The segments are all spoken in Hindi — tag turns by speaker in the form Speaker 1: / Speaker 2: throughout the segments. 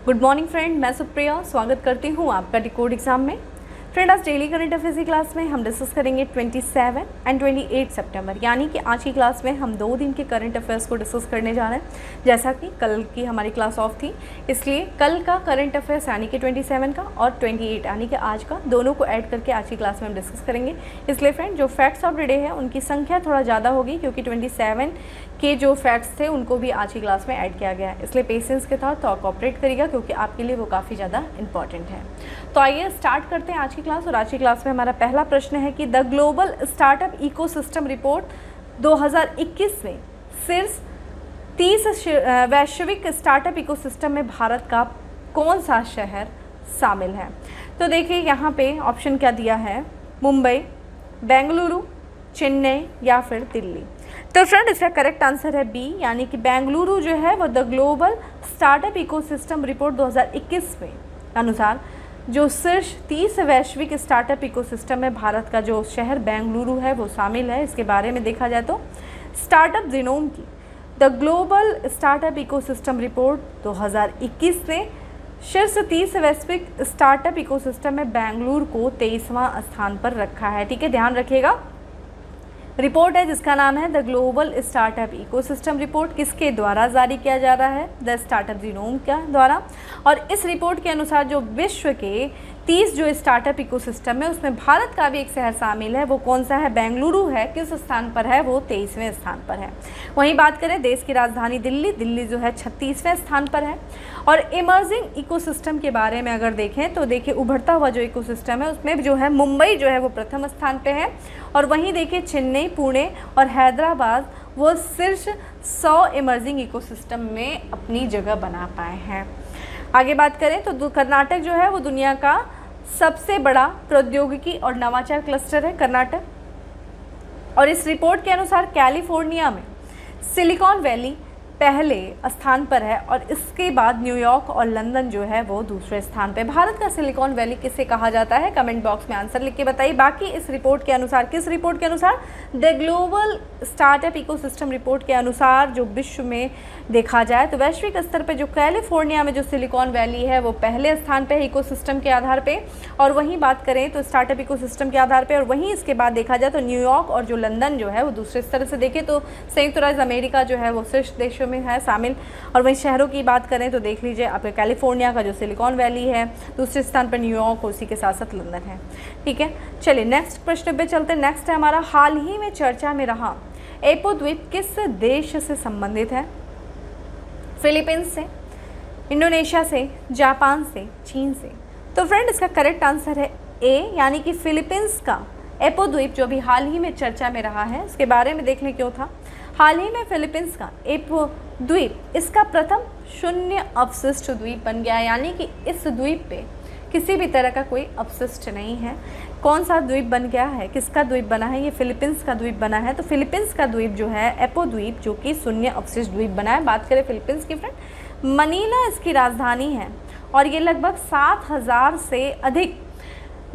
Speaker 1: गुड मॉर्निंग फ्रेंड, मैं सुप्रिया स्वागत करती हूँ आपका डिकोड एग्जाम में। फ्रेंड, आज डेली करंट अफेयर्स की क्लास में हम डिस्कस करेंगे 27 एंड 28 सितंबर, यानी कि आज की क्लास में हम 2 दिन के करंट अफेयर्स को डिस्कस करने जा रहे हैं। जैसा कि कल की हमारी क्लास ऑफ थी, इसलिए कल का करंट अफेयर्स यानी कि 27 का और 28 यानी कि आज का, दोनों को ऐड करके आज की क्लास में हम डिस्कस करेंगे। इसलिए फ्रेंड, जो फैक्ट्स ऑफ द डे है उनकी संख्या थोड़ा ज़्यादा होगी, क्योंकि 27 के जो फैक्ट्स थे उनको भी आज की क्लास में ऐड किया गया है। इसलिए पेशेंस के साथ तो कोऑपरेट करिएगा, क्योंकि आपके लिए वो काफ़ी ज़्यादा इंपॉर्टेंट है। तो आइए स्टार्ट करते हैं आज की क्लास। और आज की क्लास में हमारा पहला प्रश्न है कि the global startup ecosystem report 2021 में शीर्ष 30 वैश्विक स्टार्टअप इकोसिस्टम में भारत का कौन सा शहर शामिल है। तो देखिए यहाँ पे ऑप्शन क्या दिया है, मुंबई, बेंगलुरु, चेन्नई या फिर दिल्ली। तो फ्रेंड, इसका करेक्ट आंसर है बी, यानी कि बेंगलुरु जो है वो the global startup ecosystem report 2021 में अनुसार जो शीर्ष 30 वैश्विक स्टार्टअप इकोसिस्टम में भारत का जो शहर बेंगलुरु है वो शामिल है। इसके बारे में देखा जाए तो स्टार्टअप जीनोम की the global startup ecosystem report 2021 ने शीर्ष 30 वैश्विक स्टार्टअप इकोसिस्टम में बेंगलुरु को 23वां स्थान पर रखा है। ठीक है, ध्यान रखिएगा। रिपोर्ट है जिसका नाम है the global startup ecosystem report, किसके द्वारा जारी किया जा रहा है, द स्टार्टअप जीनोम के द्वारा। और इस रिपोर्ट के अनुसार जो विश्व के 30 जो स्टार्टअप इकोसिस्टम है उसमें भारत का भी एक शहर शामिल है। वो कौन सा है, बेंगलुरु है। किस स्थान पर है, वो 23वें स्थान पर है। वहीं बात करें देश की राजधानी दिल्ली, दिल्ली जो है 36वें स्थान पर है। और इमर्जिंग इकोसिस्टम के बारे में अगर देखें तो देखिए उभरता हुआ जो इकोसिस्टम है उसमें जो है मुंबई जो है वो प्रथम स्थान पे है। और वहीं देखिए चेन्नई, पुणे और हैदराबाद वो शीर्ष 100 इमर्जिंग इकोसिस्टम में अपनी जगह बना पाए हैं। आगे बात करें तो कर्नाटक जो है वो दुनिया का सबसे बड़ा प्रौद्योगिकी और नवाचार क्लस्टर है, कर्नाटक। और इस रिपोर्ट के अनुसार कैलिफोर्निया में सिलिकॉन वैली पहले स्थान पर है और इसके बाद न्यूयॉर्क और लंदन जो है वो दूसरे स्थान पे। भारत का सिलिकॉन वैली किसे कहा जाता है, कमेंट बॉक्स में आंसर लिख के बताइए। बाकी इस रिपोर्ट के अनुसार, किस रिपोर्ट के अनुसार, the global startup ecosystem report के अनुसार जो विश्व में देखा जाए तो वैश्विक स्तर पे जो कैलिफोर्निया में जो सिलिकॉन वैली है वो पहले स्थान पे है इकोसिस्टम के आधार पे। और वहीं बात करें तो स्टार्टअप इकोसिस्टम के आधार पे, और वहीं इसके बाद देखा जाए तो न्यूयॉर्क और जो लंदन जो है वो दूसरे स्तर से देखें तो संयुक्त राज्य अमेरिका जो है वो शीर्ष देशों में है शामिल। और वहीं शहरों की बात करें तो देख लीजिए आपके कैलिफोर्निया का जो सिलिकॉन वैली है, दूसरे स्थान पर न्यूयॉर्क, उसी के साथ साथ लंदन है। ठीक है, चलिए नेक्स्ट प्रश्न पे चलते हैं। नेक्स्ट है हमारा, हाल ही में चर्चा में रहा एपो द्वीप किस देश से संबंधित है, फिलीपींस से, इंडोनेशिया से, जापान से, चीन से। तो फ्रेंड, इसका करेक्ट आंसर है ए, यानी कि फिलीपींस का एपो द्वीप जो भी हाल ही में चर्चा में रहा है उसके बारे में देख लें क्यों था। हाल ही में फिलीपींस का एपो द्वीप इसका प्रथम शून्य अपशिष्ट द्वीप बन गया, यानी कि इस द्वीप पे किसी भी तरह का कोई अपशिष्ट नहीं है। कौन सा द्वीप बन गया है, किसका द्वीप बना है, ये फिलीपींस का द्वीप बना है। तो फिलीपींस का द्वीप जो है एपो द्वीप, जो कि शून्य अपशिष्ट द्वीप बना है। बात करें फिलीपींस की फ्रेंड, मनीला इसकी राजधानी है और ये लगभग 7000 से अधिक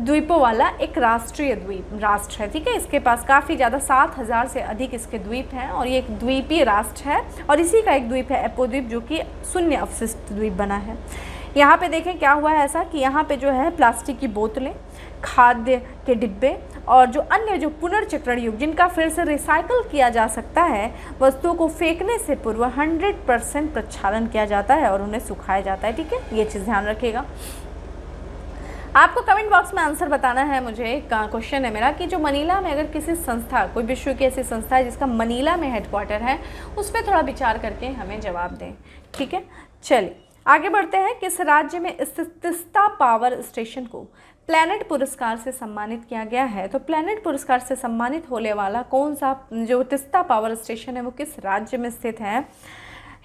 Speaker 1: द्वीपों वाला एक राष्ट्रीय राष्ट्र है। ठीक है, इसके पास काफ़ी ज़्यादा 7000 से अधिक इसके द्वीप हैं और ये एक द्वीपीय राष्ट्र है। और इसी का एक द्वीप है एपो द्वीप, जो कि शून्य अपशिष्ट द्वीप बना है। यहाँ पे देखें क्या हुआ है ऐसा कि यहाँ पे जो है प्लास्टिक की बोतलें, खाद्य के डिब्बे और जो अन्य जो पुनर्चक्रण युग जिनका फिर से रिसाइकल किया जा सकता है, वस्तुओं को फेंकने से पूर्व 100% प्रक्षालन किया जाता है और उन्हें सुखाया जाता है। ठीक है, ये चीज़ ध्यान रखिएगा। आपको कमेंट बॉक्स में आंसर बताना है। मुझे एक क्वेश्चन है मेरा कि जो मनीला में अगर किसी संस्था, कोई विश्व की ऐसी संस्था है जिसका मनीला में हेडक्वार्टर है, उस पर थोड़ा विचार करके हमें जवाब दें। ठीक है, चलिए आगे बढ़ते हैं। किस राज्य में स्थित तिस्ता पावर स्टेशन को प्लैनेट पुरस्कार से सम्मानित किया गया है। तो प्लैनेट पुरस्कार से सम्मानित होने वाला कौन सा जो तिस्ता पावर स्टेशन है वो किस राज्य में स्थित है,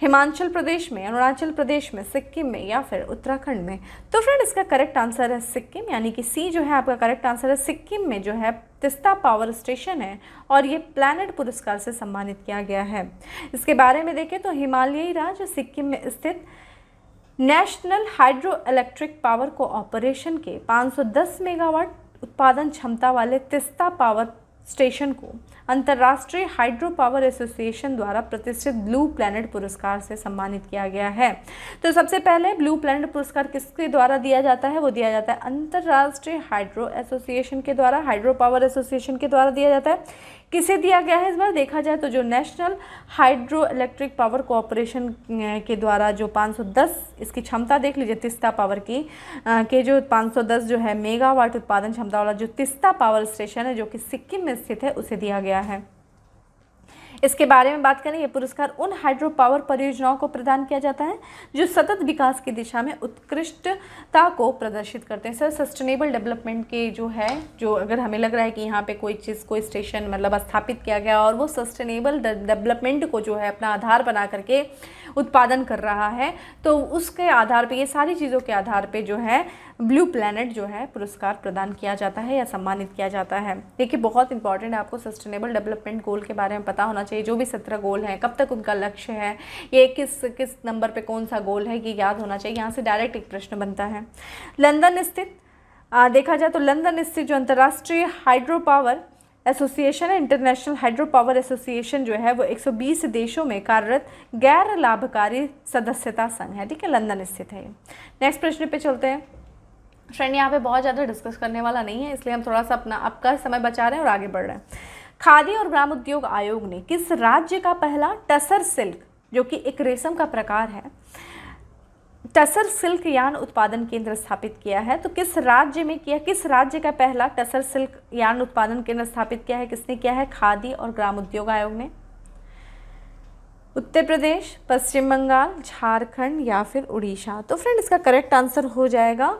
Speaker 1: हिमाचल प्रदेश में, अरुणाचल प्रदेश में, सिक्किम में या फिर उत्तराखंड में। तो फ्रेंड, इसका करेक्ट आंसर है सिक्किम, यानी कि सी जो है आपका करेक्ट आंसर है। सिक्किम में जो है तिस्ता पावर स्टेशन है और ये प्लैनेट पुरस्कार से सम्मानित किया गया है। इसके बारे में देखें तो हिमालयी राज्य सिक्किम में स्थित national hydro electric power cooperation के 510 मेगावाट उत्पादन क्षमता वाले तिस्ता पावर स्टेशन को अंतर्राष्ट्रीय हाइड्रो पावर एसोसिएशन द्वारा प्रतिष्ठित ब्लू प्लैनेट पुरस्कार से सम्मानित किया गया है। तो सबसे पहले ब्लू प्लैनेट पुरस्कार किसके द्वारा दिया जाता है? वो दिया जाता है अंतर्राष्ट्रीय हाइड्रो एसोसिएशन के द्वारा, हाइड्रो पावर एसोसिएशन के द्वारा दिया जाता है। किसे दिया गया है इस बार? देखा जाए तो जो national hydro electric power corporation के द्वारा जो 510 इसकी क्षमता देख लीजिए, तिस्ता पावर की के जो 510 जो है मेगावाट उत्पादन क्षमता वाला जो तिस्ता पावर स्टेशन है जो कि सिक्किम में स्थित है, उसे दिया गया है। इसके बारे में बात करें, ये पुरस्कार उन हाइड्रो पावर परियोजनाओं को प्रदान किया जाता है जो सतत विकास की दिशा में उत्कृष्टता को प्रदर्शित करते हैं। सर सस्टेनेबल डेवलपमेंट के जो है, जो अगर हमें लग रहा है कि यहाँ पे कोई चीज़, कोई स्टेशन मतलब स्थापित किया गया और वो सस्टेनेबल डेवलपमेंट को जो है अपना आधार बना करके उत्पादन कर रहा है, तो उसके आधार पे, ये सारी चीज़ों के आधार पे जो है ब्लू प्लैनेट जो है पुरस्कार प्रदान किया जाता है या सम्मानित किया जाता है। देखिए बहुत इंपॉर्टेंट है, आपको सस्टेनेबल डेवलपमेंट गोल के बारे में पता होना चाहिए। जो भी 17 गोल हैं, कब तक उनका लक्ष्य है, ये किस नंबर पे कौन सा गोल है, ये याद होना चाहिए। यहाँ से डायरेक्ट एक प्रश्न बनता है। लंदन स्थित देखा जाए तो लंदन स्थित जो अंतर्राष्ट्रीय हाइड्रो पावर एसोसिएशन है, इंटरनेशनल हाइड्रो पावर एसोसिएशन जो है वो 120 देशों में कार्यरत गैर लाभकारी सदस्यता संघ है। ठीक है, लंदन स्थित है। नेक्स्ट प्रश्न पे चलते हैं। फ्रेंड यहाँ पे बहुत ज़्यादा डिस्कस करने वाला नहीं है, इसलिए हम थोड़ा सा अपना आपका समय बचा रहे हैं और आगे बढ़ रहे हैं। खादी और ग्राम उद्योग आयोग ने किस राज्य का पहला टसर सिल्क, जो कि एक रेशम का प्रकार है, टसर सिल्क यार्न उत्पादन केंद्र स्थापित किया है? तो किस राज्य में किया, किस राज्य का पहला टसर सिल्क यार्न उत्पादन केंद्र स्थापित किया है? किसने किया है? खादी और ग्राम उद्योग आयोग ने। उत्तर प्रदेश, पश्चिम बंगाल, झारखंड या फिर उड़ीसा? तो फ्रेंड इसका करेक्ट आंसर हो जाएगा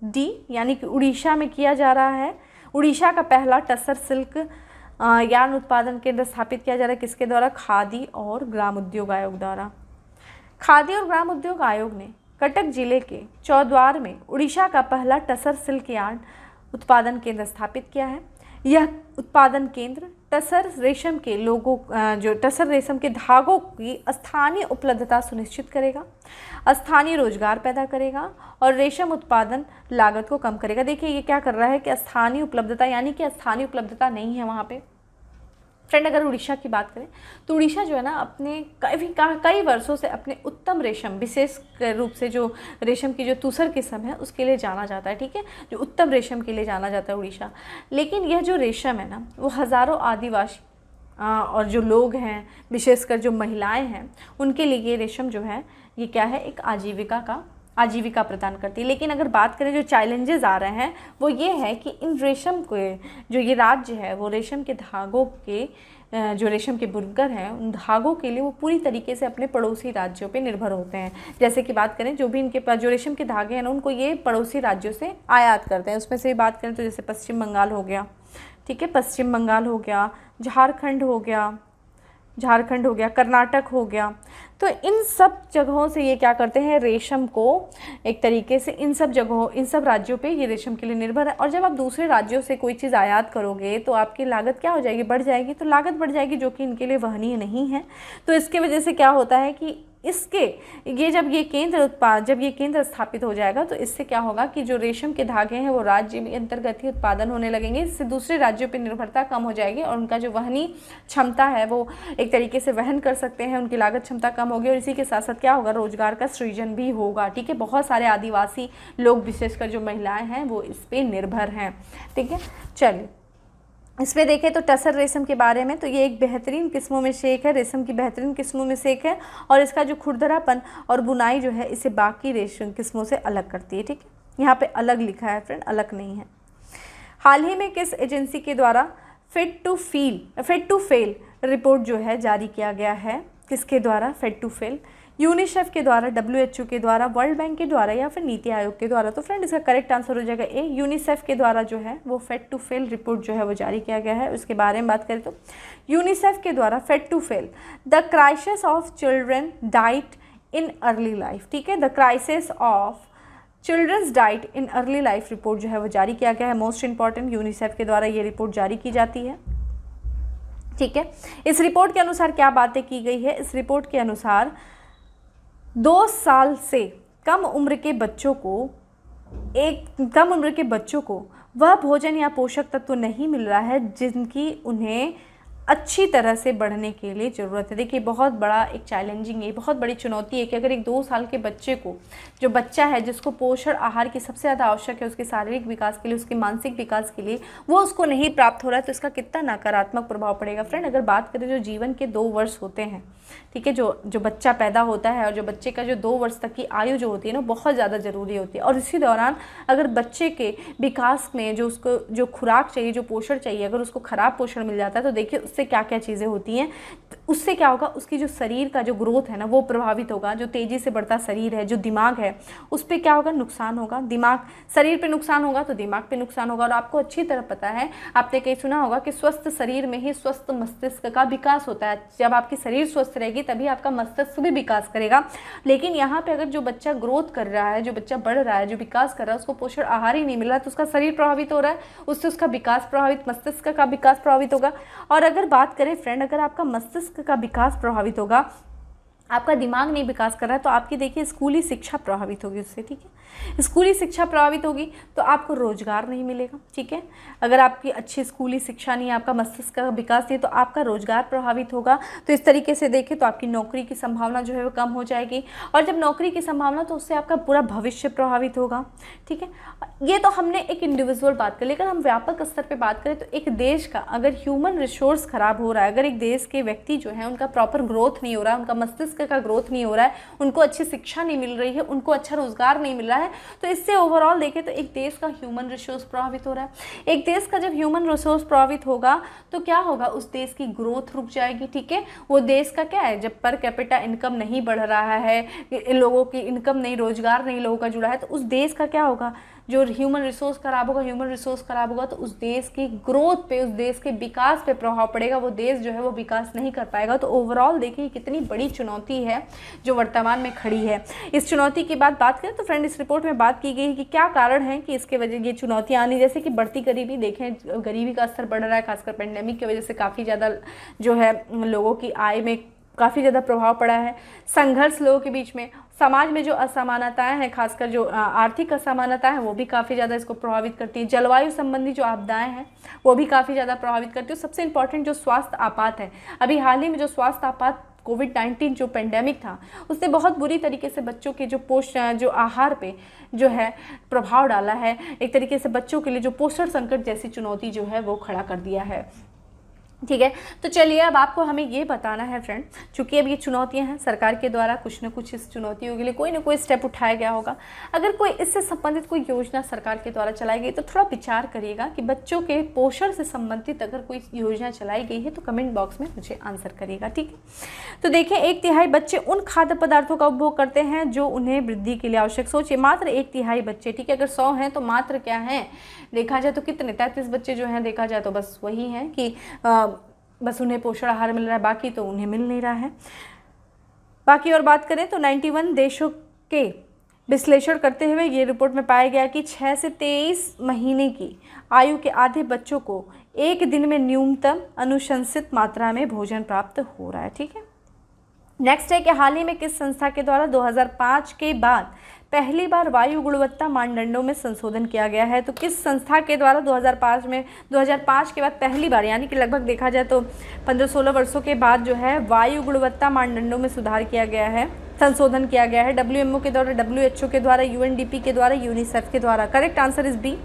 Speaker 1: डी, यानी कि उड़ीसा में किया जा रहा है। उड़ीसा का पहला टसर सिल्क यार्न उत्पादन केंद्र स्थापित किया जा रहा है किसके द्वारा? खादी और ग्राम उद्योग आयोग द्वारा। खादी और ग्राम उद्योग आयोग ने कटक जिले के चौद्वार में उड़ीसा का पहला टसर सिल्क यार्न उत्पादन केंद्र स्थापित किया है। यह उत्पादन केंद्र टसर रेशम के टसर रेशम के धागों की स्थानीय उपलब्धता सुनिश्चित करेगा, स्थानीय रोजगार पैदा करेगा और रेशम उत्पादन लागत को कम करेगा। देखिए ये क्या कर रहा है कि स्थानीय उपलब्धता, यानी कि स्थानीय उपलब्धता नहीं है वहाँ पे। फ्रेंड अगर उड़ीसा की बात करें तो उड़ीसा जो है ना अपने कई वर्षों से अपने उत्तम रेशम, विशेष रूप से जो रेशम की जो तूसर किस्म है उसके लिए जाना जाता है। ठीक है, जो उत्तम रेशम के लिए जाना जाता है उड़ीसा। लेकिन यह जो रेशम है ना, वो हज़ारों आदिवासी और जो लोग हैं, विशेषकर जो महिलाएं हैं, उनके लिए ये रेशम जो है ये क्या है, एक आजीविका प्रदान करती है। लेकिन अगर बात करें जो चैलेंजेस आ रहे हैं वो ये है कि इन रेशम के जो ये राज्य है वो रेशम के धागों के जो रेशम के बुनकर हैं उन धागों के लिए वो पूरी तरीके से अपने पड़ोसी राज्यों पे निर्भर होते हैं। जैसे कि बात करें जो भी इनके पास जो रेशम के धागे हैं ना उनको ये पड़ोसी राज्यों से आयात करते हैं। उसमें से बात करें तो जैसे पश्चिम बंगाल हो गया, ठीक है, पश्चिम बंगाल हो गया, झारखंड हो गया, कर्नाटक हो गया। तो इन सब जगहों से ये क्या करते हैं, रेशम को एक तरीके से इन सब राज्यों पे ये रेशम के लिए निर्भर है। और जब आप दूसरे राज्यों से कोई चीज़ आयात करोगे तो आपकी लागत क्या हो जाएगी, बढ़ जाएगी। तो लागत बढ़ जाएगी जो कि इनके लिए वहनीय नहीं है। तो इसके वजह से क्या होता है कि जब ये केंद्र स्थापित हो जाएगा तो इससे क्या होगा कि जो रेशम के धागे हैं वो राज्य में अंतर्गत ही उत्पादन होने लगेंगे। इससे दूसरे राज्यों पर निर्भरता कम हो जाएगी और उनका जो वहनी क्षमता है वो एक तरीके से वहन कर सकते हैं, उनकी लागत क्षमता कम होगी और इसी के साथ साथ क्या होगा, रोजगार का सृजन भी होगा। ठीक है, बहुत सारे आदिवासी लोग विशेषकर जो महिलाएं हैं वो इस पर निर्भर हैं। ठीक है, चलिए इसमें देखें तो टसर रेशम के बारे में, तो ये एक बेहतरीन किस्मों में से एक है, रेशम की बेहतरीन किस्मों में से एक है और इसका जो खुरदरापन और बुनाई जो है इसे बाकी रेशम किस्मों से अलग करती है। ठीक है, यहाँ पे अलग लिखा है फ्रेंड, अलग नहीं है। हाल ही में किस एजेंसी के द्वारा फिट टू फेल रिपोर्ट जो है जारी किया गया है? किसके द्वारा? Fit to fail. यूनिसेफ के द्वारा, WHO के द्वारा, वर्ल्ड बैंक के द्वारा या फिर नीति आयोग के द्वारा? तो फ्रेंड इसका करेक्ट आंसर हो जाएगा ए, यूनिसेफ के द्वारा जो है वो फिट टू फेल रिपोर्ट जो है वो जारी किया गया है। उसके बारे में बात करें तो यूनिसेफ के द्वारा fit to fail the crisis of children diet in early life. ठीक है, the crisis of children's diet in early life report जो है वो जारी किया गया है। मोस्ट इंपॉर्टेंट, यूनिसेफ के द्वारा ये रिपोर्ट जारी की जाती है। ठीक है, इस रिपोर्ट के अनुसार क्या बातें की गई है? इस रिपोर्ट के अनुसार 2 साल से कम उम्र के बच्चों को वह भोजन या पोषक तत्व नहीं मिल रहा है जिनकी उन्हें अच्छी तरह से बढ़ने के लिए ज़रूरत है। देखिए बहुत बड़ा एक चैलेंजिंग है, बहुत बड़ी चुनौती है कि अगर एक 2 साल के बच्चे को, जो बच्चा है जिसको पोषण आहार की सबसे ज़्यादा आवश्यक है उसके शारीरिक विकास के लिए, उसके मानसिक विकास के लिए, वो उसको नहीं प्राप्त हो रहा है तो इसका कितना नकारात्मक प्रभाव पड़ेगा। फ्रेंड अगर बात करें जो जीवन के 2 वर्ष होते हैं, ठीक है, जो बच्चा पैदा होता है और जो बच्चे का जो 2 वर्ष तक की आयु जो होती है ना, बहुत ज़्यादा ज़रूरी होती है। और इसी दौरान अगर बच्चे के विकास में जो उसको जो खुराक चाहिए, जो पोषण चाहिए, अगर उसको ख़राब पोषण मिल जाता है तो देखिए उससे क्या क्या चीज़ें होती हैं। उससे क्या होगा, उसकी जो शरीर का जो ग्रोथ है ना वो प्रभावित होगा। जो तेज़ी से बढ़ता शरीर है, जो दिमाग है, उस पर क्या होगा, नुकसान होगा। दिमाग, शरीर पे नुकसान होगा तो दिमाग पे नुकसान होगा। और आपको अच्छी तरह पता है, आपने कहीं सुना होगा कि स्वस्थ शरीर में ही स्वस्थ मस्तिष्क का विकास होता है। जब आपकी शरीर स्वस्थ रहेगी तभी आपका मस्तिष्क भी विकास करेगा। लेकिन यहाँ पे अगर जो बच्चा ग्रोथ कर रहा है, जो बच्चा बढ़ रहा है, जो विकास कर रहा है, उसको पोषण आहार ही नहीं मिल रहा है तो उसका शरीर प्रभावित हो रहा है, उससे उसका विकास प्रभावित, मस्तिष्क का विकास प्रभावित होगा। और अगर बात करें फ्रेंड, अगर आपका मस्तिष्क का विकास प्रभावित होगा, आपका दिमाग नहीं विकास कर रहा है तो आपकी देखिए स्कूली शिक्षा प्रभावित होगी उससे, ठीक है। स्कूली शिक्षा प्रभावित होगी तो आपको रोजगार नहीं मिलेगा, ठीक है। अगर आपकी अच्छी स्कूली शिक्षा नहीं है, आपका मस्तिष्क का विकास नहीं, तो आपका रोजगार प्रभावित होगा। तो इस तरीके से देखें तो आपकी नौकरी की संभावना जो है वो कम हो जाएगी। और जब नौकरी की संभावना, तो उससे आपका पूरा भविष्य प्रभावित होगा, ठीक है। ये तो हमने एक इंडिविजुअल बात कर, लेकिन हम व्यापक स्तर पर बात करें तो एक देश का अगर ह्यूमन रिसोर्स खराब हो रहा है, अगर एक देश के व्यक्ति जो है उनका प्रॉपर ग्रोथ नहीं हो रहा है, उनका मस्तिष्क का ग्रोथ नहीं हो रहा है, उनको अच्छी शिक्षा नहीं मिल रही है, उनको अच्छा रोजगार नहीं मिल रहा है, तो इससे ओवरऑल देखें तो एक देश का ह्यूमन रिसोर्स प्रभावित हो रहा है। एक देश का जब ह्यूमन रिसोर्स प्रभावित होगा तो क्या होगा, उस देश की ग्रोथ रुक जाएगी, ठीक है। वो देश का क्या है, जब पर कैपिटा इनकम नहीं बढ़ रहा है, लोगों की इनकम नहीं, रोजगार नहीं लोगों का जुड़ा है, तो उस देश का क्या होगा, जो ह्यूमन रिसोर्स खराब होगा, ह्यूमन रिसोर्स खराब होगा तो उस देश की ग्रोथ पे, उस देश के विकास पे प्रभाव पड़ेगा। वो देश जो है वो विकास नहीं कर पाएगा। तो ओवरऑल देखिए कितनी बड़ी चुनौती है जो वर्तमान में खड़ी है। इस चुनौती की बात करें तो फ्रेंड इस रिपोर्ट में बात की गई है कि क्या कारण है कि इसके वजह ये चुनौतियाँ आनी, जैसे कि बढ़ती गरीबी। देखें गरीबी का स्तर बढ़ रहा है, खासकर पेंडेमिक की वजह से काफ़ी ज़्यादा जो है लोगों की आय में काफ़ी ज़्यादा प्रभाव पड़ा है। संघर्ष लोगों के बीच में, समाज में जो असमानताएं हैं, खासकर जो आर्थिक असमानताएं हैं वो भी काफ़ी ज़्यादा इसको प्रभावित करती है। जलवायु संबंधी जो आपदाएं हैं वो भी काफ़ी ज़्यादा प्रभावित करती है। सबसे इम्पॉर्टेंट जो स्वास्थ्य आपात है, अभी हाल ही में जो स्वास्थ्य आपात कोविड-19 जो पेंडेमिक था उसने बहुत बुरी तरीके से बच्चों के जो आहार पे जो है प्रभाव डाला है। एक तरीके से बच्चों के लिए जो पोषण संकट जैसी चुनौती जो है वो खड़ा कर दिया है, ठीक है। तो चलिए अब आपको हमें ये बताना है फ्रेंड, चूंकि अब ये चुनौतियां हैं, सरकार के द्वारा कुछ न कुछ इस चुनौतियों के लिए कोई ना कोई स्टेप उठाया गया होगा। अगर कोई इससे संबंधित कोई योजना सरकार के द्वारा चलाई गई तो थोड़ा विचार करिएगा कि बच्चों के पोषण से संबंधित अगर कोई योजना चलाई गई है तो कमेंट बॉक्स में मुझे आंसर करिएगा, ठीक है। तो देखिए 1/3 बच्चे उन खाद्य पदार्थों का उपभोग करते हैं जो उन्हें वृद्धि के लिए आवश्यक। सोचिए मात्र 1/3 बच्चे, ठीक है। अगर 100 हैं तो मात्र क्या है, देखा जाए तो कितने 33 बच्चे जो हैं देखा जाए तो बस वही हैं कि बस उन्हें पोषण आहार मिल रहा है, बाकी तो उन्हें मिल नहीं रहा है। बाकी और बात करें तो 91 देशों के विश्लेषण करते हुए ये रिपोर्ट में पाया गया कि 6 से 23 महीने की आयु के आधे बच्चों को एक दिन में न्यूनतम अनुशंसित मात्रा में भोजन प्राप्त हो रहा है, ठीक है। नेक्स्ट है कि हाल ही में किस संस्था के द्वारा 2005 के बाद पहली बार वायु गुणवत्ता मानदंडों में संशोधन किया गया है। तो किस संस्था के द्वारा 2005 के बाद पहली बार, यानी कि लगभग देखा जाए तो 15-16 वर्षों के बाद जो है वायु गुणवत्ता मानदंडों में सुधार किया गया है, संशोधन किया गया है। WMO के द्वारा, WHO के द्वारा, UNDP के द्वारा, यूनिसेफ के द्वारा। करेक्ट आंसर इज बी,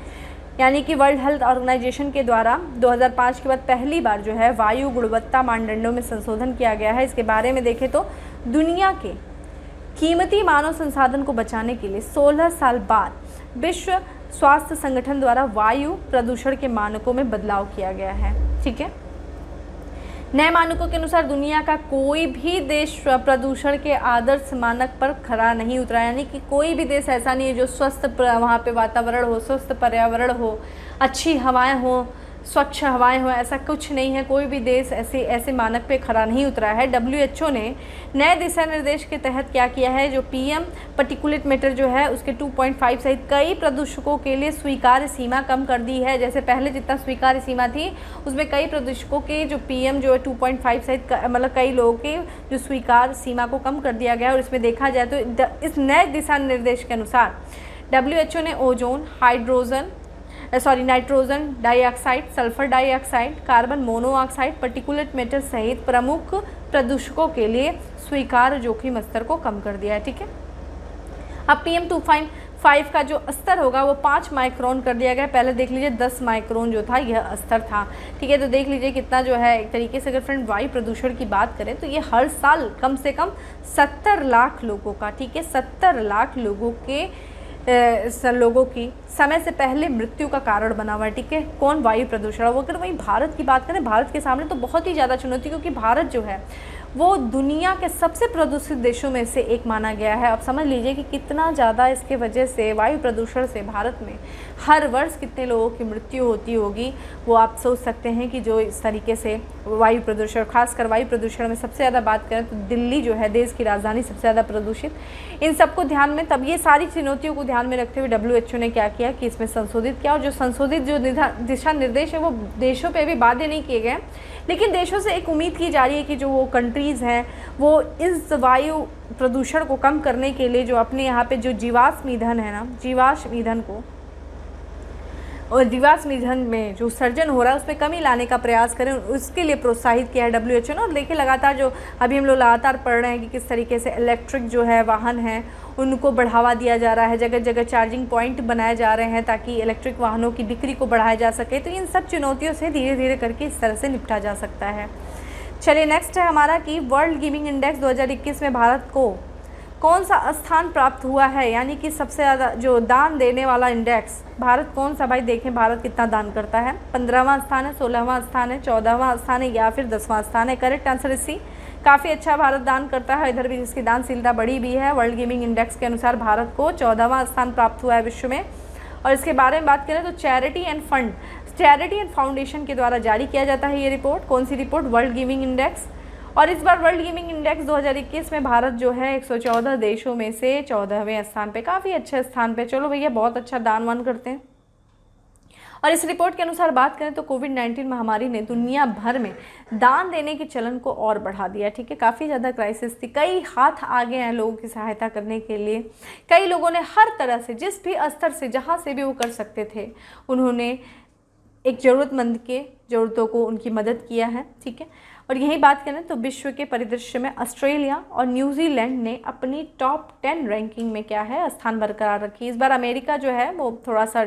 Speaker 1: यानी कि वर्ल्ड हेल्थ ऑर्गेनाइजेशन के द्वारा 2005 के बाद पहली बार जो है वायु गुणवत्ता मानदंडों में संशोधन किया गया है। इसके बारे में देखें तो दुनिया के कीमती मानव संसाधन को बचाने के लिए 16 साल बाद विश्व स्वास्थ्य संगठन द्वारा वायु प्रदूषण के मानकों में बदलाव किया गया है, ठीक है। नए मानकों के अनुसार दुनिया का कोई भी देश प्रदूषण के आदर्श मानक पर खरा नहीं उतरा, यानी कि कोई भी देश ऐसा नहीं है जो स्वस्थ वहाँ पे वातावरण हो, स्वस्थ पर्यावरण हो, अच्छी हवाएं हो, स्वच्छ हवाएं हो, ऐसा कुछ नहीं है। कोई भी देश ऐसे मानक पे खरा नहीं उतरा है। WHO ने नए दिशा निर्देश के तहत क्या किया है, जो PM पार्टिकुलेट मैटर जो है उसके 2.5 सहित कई प्रदूषकों के लिए स्वीकार्य सीमा कम कर दी है। जैसे पहले जितना स्वीकार्य सीमा थी उसमें कई प्रदूषकों के जो PM जो है 2.5 सहित मतलब कई लोगों के जो स्वीकार्य सीमा को कम कर दिया गया। और इसमें देखा जाए तो इस नए दिशा निर्देश के अनुसार WHO ने ozone, hydrogen nitrogen dioxide, sulphur dioxide, carbon monoxide, particulate matter सहित प्रमुख प्रदूषकों के लिए स्वीकार्य जोखिम स्तर को कम कर दिया है। ठीक है, अब PM2.5 का जो स्तर होगा वो 5 माइक्रोन कर दिया गया। पहले देख लीजिए 10 माइक्रोन जो था यह स्तर था। ठीक है, तो देख लीजिए कितना जो है एक तरीके से अगर फ्रेंड वायु प्रदूषण की बात करें तो ये हर साल कम से कम 70 लाख लोगों का, ठीक है, 70 लाख लोगों की समय से पहले मृत्यु का कारण बना हुआ है। ठीक है, कौन? वायु प्रदूषण। और अगर वहीं भारत की बात करें, भारत के सामने तो बहुत ही ज़्यादा चुनौती, क्योंकि भारत जो है वो दुनिया के सबसे प्रदूषित देशों में से एक माना गया है। अब समझ लीजिए कि कितना ज़्यादा इसके वजह से वायु प्रदूषण से भारत में हर वर्ष कितने लोगों की मृत्यु होती होगी, वो आप सोच सकते हैं कि जो इस तरीके से वायु प्रदूषण, खासकर वायु प्रदूषण में सबसे ज़्यादा बात करें तो दिल्ली जो है देश की राजधानी सबसे ज़्यादा प्रदूषित। इन सबको ध्यान में, तब ये सारी चुनौतियों को ध्यान में रखते हुए WHO ने क्या किया कि इसमें संशोधित किया, और जो संशोधित जो दिशा निर्देश है वो देशों पे भी बाध्य नहीं किए गए, लेकिन देशों से एक उम्मीद की जा रही है कि जो वो कंट्रीज़ हैं वो इस वायु प्रदूषण को कम करने के लिए जो अपने यहाँ पे जो जीवाश्म ईंधन है ना, जीवाश्म ईंधन को और जीवाश्म ईंधन में जो सर्जन हो रहा है उसमें कमी लाने का प्रयास करें, उसके लिए प्रोत्साहित किया है WHO ने। और देखिए लगातार जो अभी हम लोग लगातार पढ़ रहे हैं कि किस तरीके से इलेक्ट्रिक जो है वाहन हैं उनको बढ़ावा दिया जा रहा है, जगह जगह चार्जिंग पॉइंट बनाए जा रहे हैं ताकि इलेक्ट्रिक वाहनों की बिक्री को बढ़ाया जा सके। तो इन सब चुनौतियों से धीरे धीरे करके इस तरह से निपटा जा सकता है। चलिए नेक्स्ट है हमारा कि वर्ल्ड गिविंग इंडेक्स 2021 में भारत को कौन सा स्थान प्राप्त हुआ है, यानी कि सबसे ज़्यादा जो दान देने वाला इंडेक्स भारत कौन सा? भाई देखें भारत कितना दान करता है। 15वां स्थान है, 16वां स्थान है, 14वां स्थान है या फिर 10वां स्थान है? करेक्ट आंसर इस सी। काफ़ी अच्छा भारत दान करता है, इधर भी जिसकी दानशीलता बड़ी भी है। वर्ल्ड गिविंग इंडेक्स के अनुसार भारत को 14वां स्थान प्राप्त हुआ है विश्व में। और इसके बारे में बात करें तो चैरिटी एंड फाउंडेशन के द्वारा जारी किया जाता है ये रिपोर्ट। कौन सी रिपोर्ट? World giving index. और इस बार वर्ल्ड गिविंग इंडेक्स 2021 में भारत जो है 114 देशों में से 14वें स्थान पे, काफ़ी अच्छे स्थान पे। चलो भैया बहुत अच्छा दान वान करते हैं। और इस रिपोर्ट के अनुसार बात करें तो कोविड-19 महामारी ने दुनिया भर में दान देने के चलन को और बढ़ा दिया। ठीक है, काफ़ी ज़्यादा क्राइसिस थी, कई हाथ आगे हैं लोगों की सहायता करने के लिए। कई लोगों ने हर तरह से, जिस भी स्तर से, जहाँ से भी वो कर सकते थे, उन्होंने एक ज़रूरतमंद के ज़रूरतों को उनकी मदद किया है। ठीक है, और यही बात करें तो विश्व के परिदृश्य में ऑस्ट्रेलिया और न्यूजीलैंड ने अपनी टॉप 10 रैंकिंग में क्या है, स्थान बरकरार रखी। इस बार अमेरिका जो है वो थोड़ा सा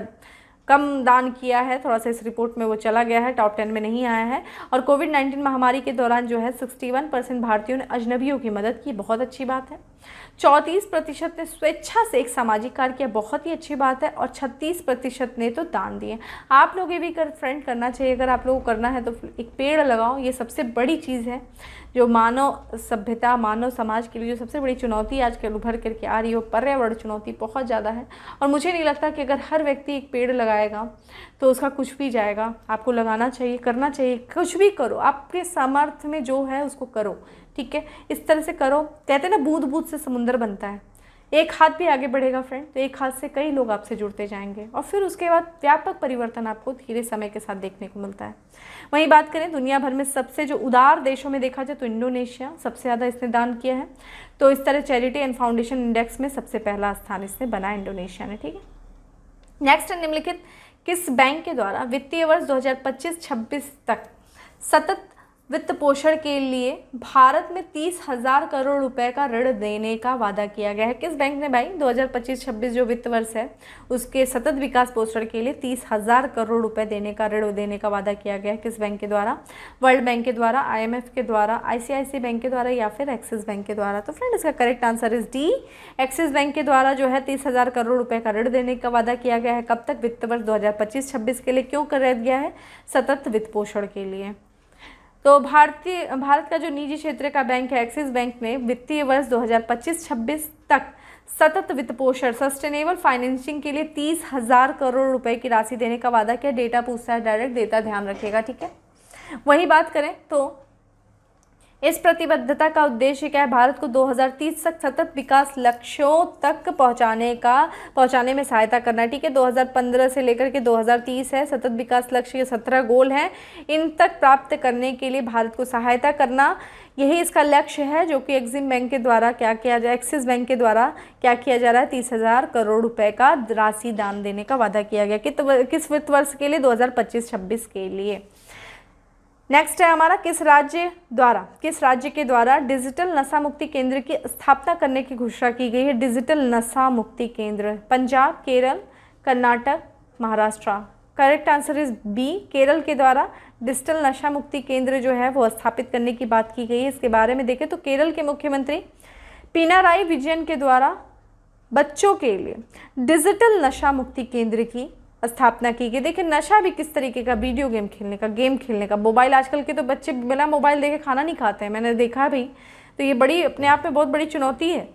Speaker 1: कम दान किया है, थोड़ा सा इस रिपोर्ट में वो चला गया है, टॉप 10 में नहीं आया है। और कोविड-19 महामारी के दौरान जो है 61% भारतीयों ने अजनबियों की मदद की, बहुत अच्छी बात है। 34% ने स्वेच्छा से एक सामाजिक कार्य किया, बहुत ही अच्छी बात है। और 36% ने तो दान दिए। आप लोग ये भी फ्रेंड करना चाहिए, अगर आप लोगों को करना है तो एक पेड़ लगाओ, ये सबसे बड़ी चीज़ है जो मानव सभ्यता, मानव समाज के लिए जो सबसे बड़ी चुनौती आजकल उभर करके आ रही है, वो पर्यावरण चुनौती बहुत ज़्यादा है। और मुझे नहीं लगता कि अगर हर व्यक्ति एक पेड़ लगाएगा तो उसका कुछ भी जाएगा। आपको लगाना चाहिए, करना चाहिए, कुछ भी करो, आपके सामर्थ्य में जो है उसको करो। ठीक है, इस तरह से करो। कहते हैं ना बूंद बूंद से समुंदर बनता है। एक हाथ भी आगे बढ़ेगा फ्रेंड तो एक हाथ से कई लोग आपसे जुड़ते जाएंगे और फिर उसके बाद व्यापक परिवर्तन आपको धीरे समय के साथ देखने को मिलता है। वहीं बात करें दुनिया भर में सबसे जो उदार देशों में देखा जाए तो इंडोनेशिया सबसे ज़्यादा इसने दान किया है। तो इस तरह चैरिटी एंड फाउंडेशन इंडेक्स में सबसे पहला स्थान इसने बनाया इंडोनेशिया ने। ठीक है, नेक्स्ट है निम्नलिखित किस बैंक के द्वारा वित्तीय वर्ष 2025-26 तक सतत वित्त पोषण के लिए भारत में 30,000 करोड़ रुपए का ऋण देने का वादा किया गया है? किस बैंक ने भाई 2025-26 जो वित्त वर्ष है उसके सतत विकास पोषण के लिए 30,000 करोड़ रुपए देने का ऋण देने का वादा किया गया है? किस बैंक के द्वारा? वर्ल्ड बैंक के द्वारा, IMF के द्वारा, ICICI बैंक के द्वारा या फिर एक्सिस बैंक के द्वारा? तो फ्रेंड इसका correct answer is D, axis bank के द्वारा जो है 30,000 करोड़ रुपए का ऋण देने का वादा किया गया है। कब तक? वित्त वर्ष 2025-26 के लिए। क्यों कर गया है? सतत वित्त पोषण के लिए। तो भारत का जो निजी क्षेत्र का बैंक है एक्सिस बैंक ने वित्तीय वर्ष 2025-26 तक सतत वित्त पोषण, सस्टेनेबल फाइनेंसिंग के लिए 30,000 करोड़ रुपए की राशि देने का वादा किया। डेटा पूछता है डायरेक्ट, देता ध्यान रखिएगा। ठीक है, वही बात करें तो इस प्रतिबद्धता का उद्देश्य क्या है? भारत को 2030 तक सतत विकास लक्ष्यों तक पहुंचाने में सहायता करना। ठीक है, 2015 से लेकर के 2030 है, सतत विकास लक्ष्य के 17 गोल हैं, इन तक प्राप्त करने के लिए भारत को सहायता करना, यही इसका लक्ष्य है, जो कि एक्सिम बैंक के द्वारा क्या किया जाए, एक्सिस बैंक के द्वारा क्या किया जा रहा है, 30,000 करोड़ रुपए का राशि दान देने का वादा किया गया। किस वित्त वर्ष के लिए? 2025-26 के लिए। नेक्स्ट है हमारा, किस राज्य के द्वारा डिजिटल नशा मुक्ति केंद्र की स्थापना करने की घोषणा की गई है? डिजिटल नशा मुक्ति केंद्र Punjab, Kerala, Karnataka, Maharashtra. Correct answer is B, Kerala के द्वारा डिजिटल नशा मुक्ति केंद्र जो है वो स्थापित करने की बात की गई है। इसके बारे में देखें तो केरल के मुख्यमंत्री पिनाराई विजयन के द्वारा बच्चों के लिए डिजिटल नशा मुक्ति केंद्र की स्थापना की गई। देखिए नशा भी किस तरीके का, वीडियो गेम खेलने का, मोबाइल, आजकल के तो बच्चे बिना मोबाइल देखे खाना नहीं खाते हैं, मैंने देखा भी। तो ये बड़ी अपने आप में बहुत बड़ी चुनौती है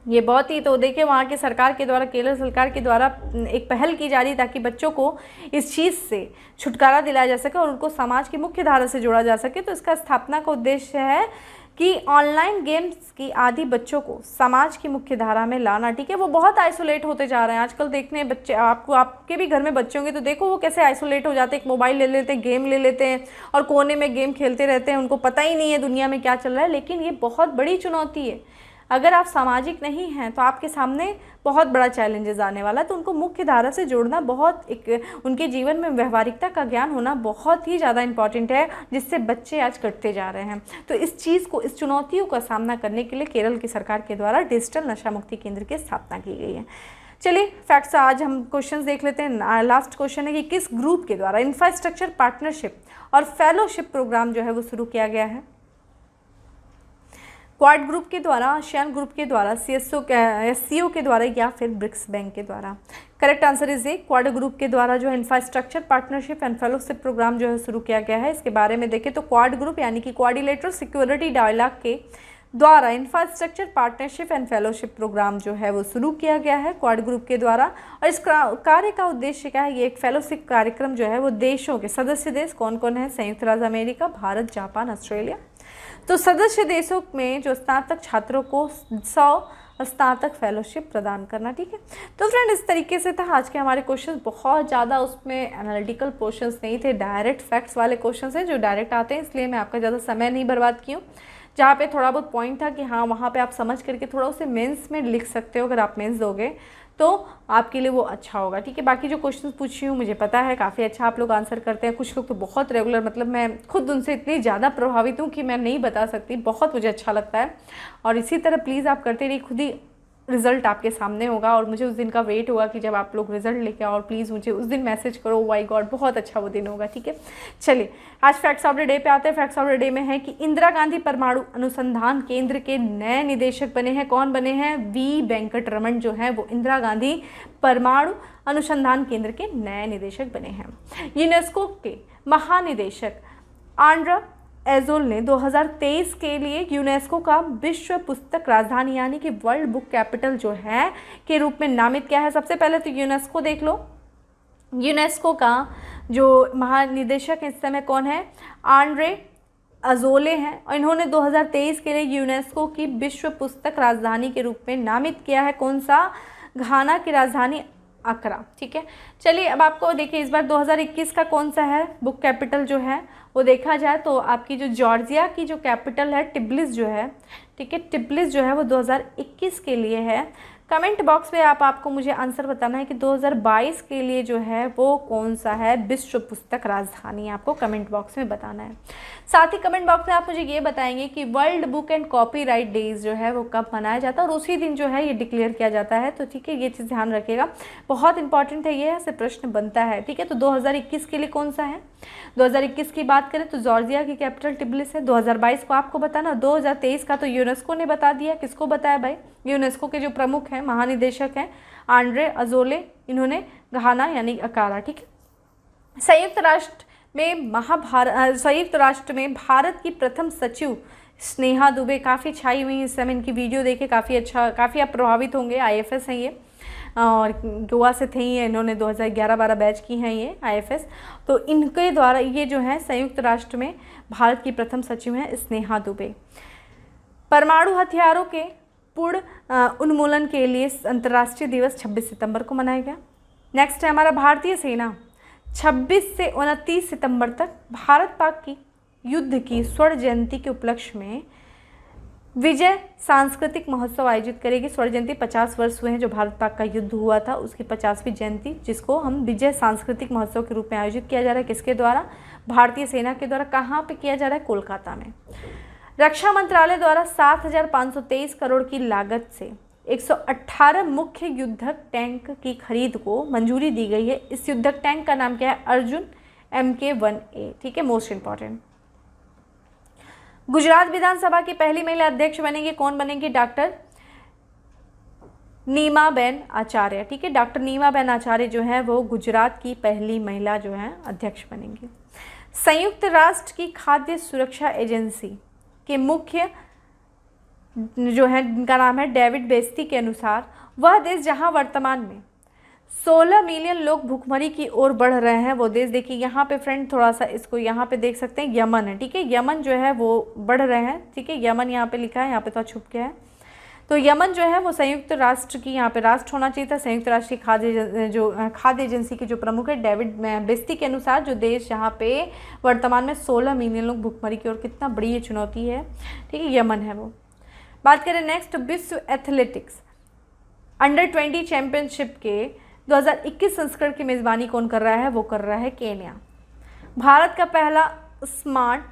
Speaker 1: ये, बहुत ही। तो देखिए वहाँ की सरकार के द्वारा, केरल सरकार के द्वारा एक पहल की जा रही ताकि बच्चों को इस चीज़ से छुटकारा दिलाया जा सके और उनको समाज की मुख्य धारा से जोड़ा जा सके। तो इसका स्थापना का उद्देश्य है कि ऑनलाइन गेम्स की आदि बच्चों को समाज की मुख्य धारा में लाना। ठीक है, वो बहुत आइसोलेट होते जा रहे हैं आजकल। देखने बच्चे, आपके भी घर में बच्चे होंगे तो देखो वो कैसे आइसोलेट हो जाते हैं, एक मोबाइल ले लेते हैं, गेम ले लेते हैं और कोने में गेम खेलते रहते हैं, उनको पता ही नहीं है दुनिया में क्या चल रहा है। लेकिन ये बहुत बड़ी चुनौती है, अगर आप सामाजिक नहीं हैं तो आपके सामने बहुत बड़ा चैलेंजेस आने वाला है। तो उनको मुख्य धारा से जोड़ना बहुत, उनके जीवन में व्यवहारिकता का ज्ञान होना बहुत ही ज़्यादा इंपॉर्टेंट है, जिससे बच्चे आज कटते जा रहे हैं। तो इस चीज़ को, इस चुनौतियों का सामना करने के लिए केरल की सरकार के द्वारा डिजिटल नशा मुक्ति केंद्र की स्थापना की गई है। चलिए फैक्ट्स, आज हम क्वेश्चन देख लेते हैं। लास्ट क्वेश्चन है कि किस ग्रुप के द्वारा इंफ्रास्ट्रक्चर पार्टनरशिप और फेलोशिप प्रोग्राम जो है वो शुरू किया गया है? क्वाड ग्रुप के द्वारा, आसियान ग्रुप के द्वारा, SCO के द्वारा या फिर ब्रिक्स बैंक के द्वारा? Correct answer is A, Quad group के द्वारा जो है infrastructure partnership and fellowship programme जो है शुरू किया गया है। इसके बारे में देखें तो क्वाड ग्रुप यानी कि क्वाड्रिलेटरल सिक्योरिटी डायलॉग के द्वारा infrastructure partnership and fellowship programme जो है वो शुरू किया गया है क्वाड ग्रुप के द्वारा। और इस कार्य का उद्देश्य क्या है? ये एक फेलोशिप कार्यक्रम जो है वो देशों के सदस्य देश कौन कौन है? संयुक्त राज्य अमेरिका, भारत, जापान, ऑस्ट्रेलिया। तो सदस्य देशों में जो स्नातक छात्रों को 100 स्नातक फेलोशिप प्रदान करना। ठीक है, तो फ्रेंड इस तरीके से था आज के हमारे क्वेश्चंस। बहुत ज़्यादा उसमें एनालिटिकल क्वेश्चंस नहीं थे, डायरेक्ट फैक्ट्स वाले क्वेश्चंस हैं जो डायरेक्ट आते हैं, इसलिए मैं आपका ज़्यादा समय नहीं बर्बाद की हूँ। जहाँ पे थोड़ा बहुत पॉइंट था कि हाँ वहाँ पे आप समझ करके थोड़ा उसे मेंस में लिख सकते हो, अगर आप मेंस दोगे तो आपके लिए वो अच्छा होगा। ठीक है, बाकी जो क्वेश्चन पूछी हूँ मुझे पता है काफ़ी अच्छा आप लोग आंसर करते हैं, कुछ लोग तो बहुत रेगुलर, मतलब मैं खुद उनसे इतनी ज़्यादा प्रभावित हूँ कि मैं नहीं बता सकती, बहुत मुझे अच्छा लगता है। और इसी तरह प्लीज़ आप करते रहिए, खुद ही रिज़ल्ट आपके सामने होगा और मुझे उस दिन का वेट होगा कि जब आप लोग रिजल्ट लेके आओ और प्लीज़ मुझे उस दिन मैसेज करो। वाई गॉड, बहुत अच्छा वो दिन होगा। ठीक है, चलिए आज फैक्ट्स ऑफ द डे पे आते हैं। फैक्ट्स ऑफ द डे में है कि इंदिरा गांधी परमाणु अनुसंधान केंद्र के नए निदेशक बने हैं। कौन बने हैं? वी वेंकट रमन जो है वो इंदिरा गांधी परमाणु अनुसंधान केंद्र के नए निदेशक बने हैं। यूनेस्को के महानिदेशक आंड्रा एजोल ने 2023 के लिए यूनेस्को का विश्व पुस्तक राजधानी यानी कि वर्ल्ड बुक कैपिटल जो है के रूप में नामित किया है। सबसे पहले तो यूनेस्को देख लो, यूनेस्को का जो महानिदेशक इस समय कौन है? आंड्रे अजोले हैं और इन्होंने 2023 के लिए यूनेस्को की विश्व पुस्तक राजधानी के रूप में नामित किया है। कौन सा? घाना की राजधानी अक्रा। ठीक है, चलिए अब आपको देखिए इस बार 2021 का कौन सा है बुक कैपिटल जो है वो देखा जाए तो आपकी जो जॉर्जिया की जो कैपिटल है टिब्लिस जो है, ठीक है, टिब्लिस जो है वो 2021 के लिए है। कमेंट बॉक्स में आपको मुझे आंसर बताना है कि 2022 के लिए जो है वो कौन सा है विश्व पुस्तक राजधानी, आपको कमेंट बॉक्स में बताना है। साथ ही कमेंट बॉक्स में आप मुझे ये बताएंगे कि world book and copyright days जो है वो कब मनाया जाता है और उसी दिन जो है ये डिक्लेयर किया जाता है। तो ठीक है, ये चीज़ ध्यान रखिएगा, बहुत इंपॉर्टेंट है, ये से प्रश्न बनता है। ठीक है, तो 2021 के लिए कौन सा है? 2021 की बात करें तो जॉर्जिया की कैपिटल टिब्लिस है। 2022 को आपको बताना, 2023 का तो यूनेस्को ने बता दिया। किसको बताया भाई? यूनेस्को के जो प्रमुख हैं, महानिदेशक हैं आंड्रे अजोले, इन्होंने घाना यानी अकारा। ठीक है, संयुक्त राष्ट्र में भारत की प्रथम सचिव स्नेहा दुबे काफ़ी छाई हुई हैं इस समय, इनकी वीडियो देखे काफ़ी अच्छा, काफ़ी आप प्रभावित होंगे। IFS हैं ये और गोवा से थे ये, इन्होंने 2011-12 बैच की हैं ये IFS। तो इनके द्वारा ये जो है संयुक्त राष्ट्र में भारत की प्रथम सचिव हैं स्नेहा दुबे। परमाणु हथियारों के पूर्ण उन्मूलन के लिए अंतर्राष्ट्रीय दिवस 26 सितंबर को मनाया गया। नेक्स्ट है हमारा भारतीय सेना 26 से 29 सितंबर तक भारत पाक की युद्ध की स्वर्ण जयंती के उपलक्ष्य में विजय सांस्कृतिक महोत्सव आयोजित करेगी। स्वर्ण जयंती 50 वर्ष हुए हैं जो भारत पाक का युद्ध हुआ था, उसकी 50वीं जयंती, जिसको हम विजय सांस्कृतिक महोत्सव के रूप में आयोजित किया जा रहा है। किसके द्वारा? भारतीय सेना के द्वारा। कहाँ पे किया जा रहा है? कोलकाता में। रक्षा मंत्रालय द्वारा 7,523 करोड़ की लागत से 118 मुख्य युद्धक टैंक की खरीद को मंजूरी दी गई है। इस युद्धक टैंक का नाम क्या है? अर्जुन MK-1A। ठीक है, मोस्ट इंपॉर्टेंट। गुजरात विधानसभा की पहली महिला अध्यक्ष बनेंगी। कौन बनेंगी? डॉक्टर नीमाबेन आचार्य। ठीक है, डॉक्टर नीमाबेन आचार्य जो है वो गुजरात की पहली महिला जो है अध्यक्ष बनेंगी। संयुक्त राष्ट्र की खाद्य सुरक्षा एजेंसी के मुख्य जो है, इनका नाम है डेविड बेस्ती के अनुसार वह देश जहां वर्तमान में 16 मिलियन लोग भूखमरी की ओर बढ़ रहे हैं, वो देश देखिए यहाँ पे फ्रेंड, थोड़ा सा इसको यहाँ पे देख सकते हैं, यमन है। ठीक है, यमन जो है वो बढ़ रहे हैं। ठीक है, यमन यहाँ पे लिखा है, यहाँ पे थोड़ा छुप गया है। तो यमन जो है वो संयुक्त राष्ट्र की, यहाँ पे राष्ट्र होना चाहिए था, संयुक्त राष्ट्र की खाद्य एजेंसी के जो प्रमुख है डेविड बेस्ती के अनुसार जो देश जहाँ पे वर्तमान में 16 मिलियन लोग भूखमरी की ओर, कितना बड़ी ये चुनौती है। ठीक है, यमन है वो। बात करें नेक्स्ट, विश्व एथलेटिक्स अंडर-20 चैंपियनशिप के 2021 संस्करण की मेज़बानी कौन कर रहा है? वो कर रहा है केन्या। भारत का पहला स्मार्ट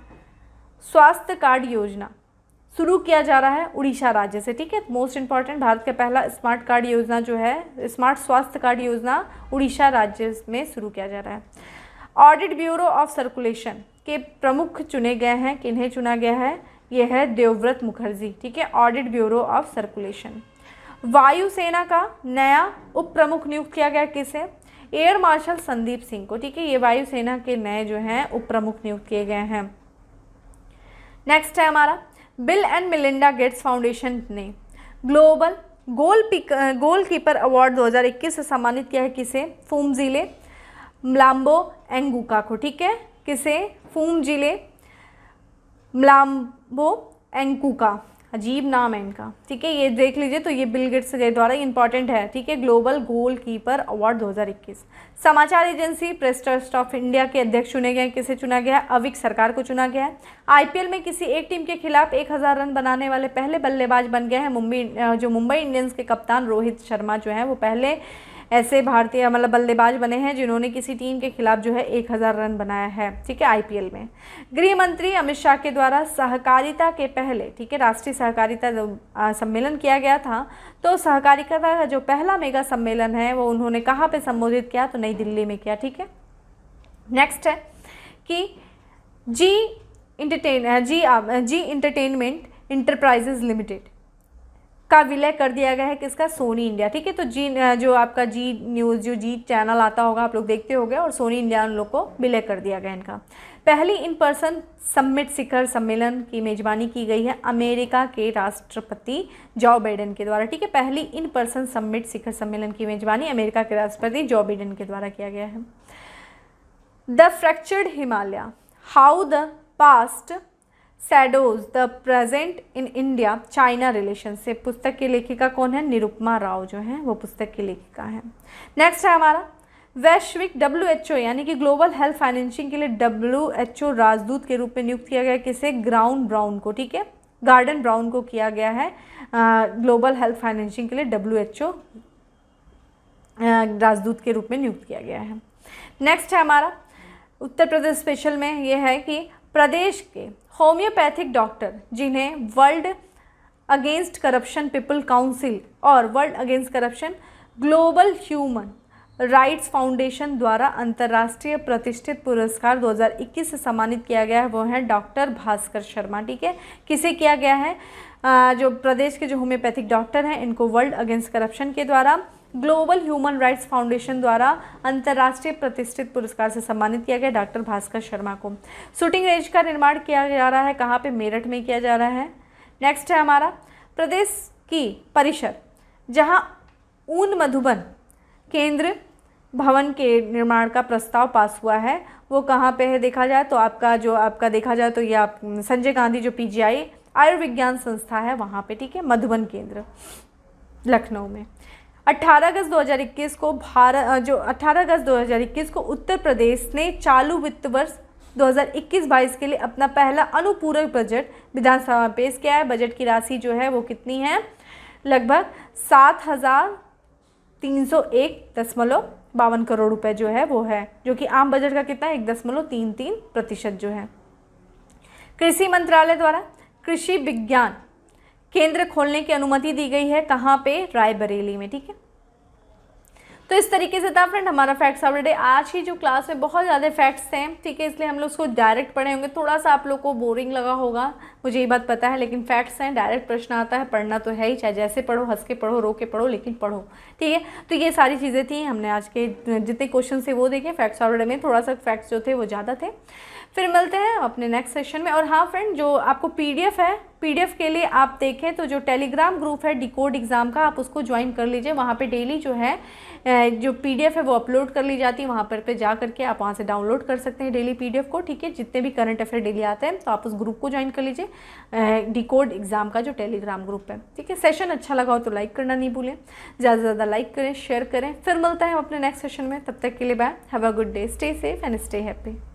Speaker 1: स्वास्थ्य कार्ड योजना शुरू किया जा रहा है उड़ीसा राज्य से। ठीक है, मोस्ट इंपॉर्टेंट, भारत का पहला स्मार्ट कार्ड योजना जो है, स्मार्ट स्वास्थ्य कार्ड योजना उड़ीसा राज्य में शुरू किया जा रहा है। ऑडिट ब्यूरो ऑफ सर्कुलेशन के प्रमुख चुने गए हैं। किन्हें चुना गया है? यह है देवव्रत मुखर्जी। ठीक है, ऑडिट ब्यूरो ऑफ सर्कुलेशन। वायुसेना का नया उप प्रमुख नियुक्त किया गया। किसे? एयर मार्शल संदीप सिंह को। ठीक है, ये वायुसेना के नए जो हैं उप प्रमुख नियुक्त किए गए हैं। नेक्स्ट है हमारा, bill and Melinda Gates foundation ने ग्लोबल गोलकीपर अवार्ड 2021 से सम्मानित किया है। किसे? फूमजिले म्लाम्बो एंगुका को। ठीक है, किसे? फूमजिले म्लाम्बो एंगुका, अजीब नाम है इनका। ठीक है, ये देख लीजिए। तो ये बिल गेट्स के द्वारा इंपॉर्टेंट है। ठीक है, ग्लोबल गोलकीपर अवार्ड 2021। समाचार agency press trust of India के अध्यक्ष चुने गए। किसे चुना गया है? अविक सरकार को चुना गया है। IPL में किसी एक टीम के खिलाफ 1000 रन बनाने वाले पहले बल्लेबाज बन गए हैं मुंबई इंडियंस के कप्तान रोहित शर्मा जो है वो पहले ऐसे भारतीय बल्लेबाज बने हैं जिन्होंने किसी टीम के खिलाफ जो है 1000 रन बनाया है। ठीक है, IPL में। गृह मंत्री अमित शाह के द्वारा सहकारिता के पहले, ठीक है, राष्ट्रीय सहकारिता सम्मेलन किया गया था। तो सहकारिता का जो पहला मेगा सम्मेलन है वो उन्होंने कहाँ पे संबोधित किया? तो नई दिल्ली में किया। ठीक है, नेक्स्ट है कि जी इंटरटेनमेंट इंटरप्राइजेज लिमिटेड का विलय कर दिया गया है। किसका? सोनी इंडिया। ठीक है, तो जो आपका जी न्यूज़, जो जी चैनल आता होगा, आप लोग देखते होंगे, और सोनी इंडिया उन लोग को विलय कर दिया गया इनका। पहली इन पर्सन समिट शिखर सम्मेलन की मेजबानी की गई है अमेरिका के राष्ट्रपति जो बाइडेन के द्वारा। ठीक है, पहली इन पर्सन समिट शिखर सम्मेलन की मेजबानी अमेरिका के राष्ट्रपति जो बाइडेन के द्वारा किया गया है। The fractured Himalaya, how the past shadows the present in India China relationship, पुस्तक की लेखिका कौन है? निरुपमा राव जो है वो पुस्तक की लेखिका है। नेक्स्ट है हमारा, वैश्विक WHO यानी कि ग्लोबल हेल्थ फाइनेंसिंग के लिए WHO राजदूत के रूप में नियुक्त किया गया। किसे? गार्डन ब्राउन को। ठीक है, गार्डन ब्राउन को किया गया है ग्लोबल हेल्थ फाइनेंसिंग के लिए WHO राजदूत के रूप में नियुक्त किया गया है। नेक्स्ट है हमारा, उत्तर प्रदेश स्पेशल में यह है कि प्रदेश के होम्योपैथिक डॉक्टर जिन्हें world against corruption people council और world against corruption global human rights foundation द्वारा अंतर्राष्ट्रीय प्रतिष्ठित पुरस्कार 2021 से सम्मानित किया गया है, वो है डॉक्टर भास्कर शर्मा। ठीक है, किसे किया गया है? जो प्रदेश के जो होम्योपैथिक डॉक्टर हैं इनको वर्ल्ड अगेंस्ट करप्शन के द्वारा ग्लोबल ह्यूमन राइट्स फाउंडेशन द्वारा अंतर्राष्ट्रीय प्रतिष्ठित पुरस्कार से सम्मानित किया गया डॉक्टर भास्कर शर्मा को। शूटिंग रेंज का निर्माण किया जा रहा है कहाँ पे, मेरठ में किया जा रहा है। नेक्स्ट है हमारा प्रदेश की परिषद जहाँ ऊन मधुबन केंद्र भवन के निर्माण का प्रस्ताव पास हुआ है, वो कहाँ पे है देखा जाए तो आपका देखा जाए तो ये आप संजय गांधी जो पीजीआई आयुर्विज्ञान संस्था है वहाँ पे, ठीक है, मधुबन केंद्र लखनऊ में। 18 अगस्त 2021 को उत्तर प्रदेश ने चालू वित्त वर्ष 2021-22 के लिए अपना पहला अनुपूरक बजट विधानसभा में पेश किया है। बजट की राशि जो है वो कितनी है, लगभग 7,301.52 करोड़ रुपए जो है वो है, जो कि आम बजट का कितना है 1.33% जो है। कृषि मंत्रालय द्वारा कृषि विज्ञान केंद्र खोलने की अनुमति दी गई है, कहाँ पे, रायबरेली में, ठीक है। तो इस तरीके से था फ्रेंड हमारा फैक्ट्स ऑफ द डे। आज की जो क्लास में बहुत ज़्यादा फैक्ट्स थे, ठीक है, इसलिए हम लोग उसको डायरेक्ट पढ़े होंगे, थोड़ा सा आप लोग को बोरिंग लगा होगा, मुझे ये बात पता है, लेकिन फैक्ट्स हैं, डायरेक्ट प्रश्न आता है, पढ़ना तो है ही, चाहे जैसे पढ़ो, हंस के पढ़ो, रो के पढ़ो, लेकिन पढ़ो, ठीक है। तो ये सारी चीज़ें थी, हमने आज के जितने क्वेश्चन थे वो देखे। फैक्ट्स ऑफ द डे में थोड़ा सा फैक्ट्स जो थे वो ज़्यादा थे। फिर मिलते हैं अपने नेक्स्ट सेशन में। और हाँ फ्रेंड, जो आपको पीडीएफ है, पीडीएफ के लिए आप देखें तो जो टेलीग्राम ग्रुप है डिकोड एग्ज़ाम का, आप उसको ज्वाइन कर लीजिए। वहाँ पे डेली जो है जो पीडीएफ है वो अपलोड कर ली जाती है, वहाँ पर जा करके आप वहाँ से डाउनलोड कर सकते हैं डेली पीडीएफ को, ठीक है। जितने भी करंट अफेयर डेली आते हैं तो आप उस ग्रुप को ज्वाइन कर लीजिए, डिकोड एग्ज़ाम का जो टेलीग्राम ग्रुप है, ठीक है। सेशन अच्छा लगा हो तो लाइक करना नहीं भूलें, ज़्यादा से ज़्यादा लाइक करें, शेयर करें। फिर मिलते हैं अपने नेक्स्ट सेशन में, तब तक के लिए bye, have a good day, stay safe and stay happy.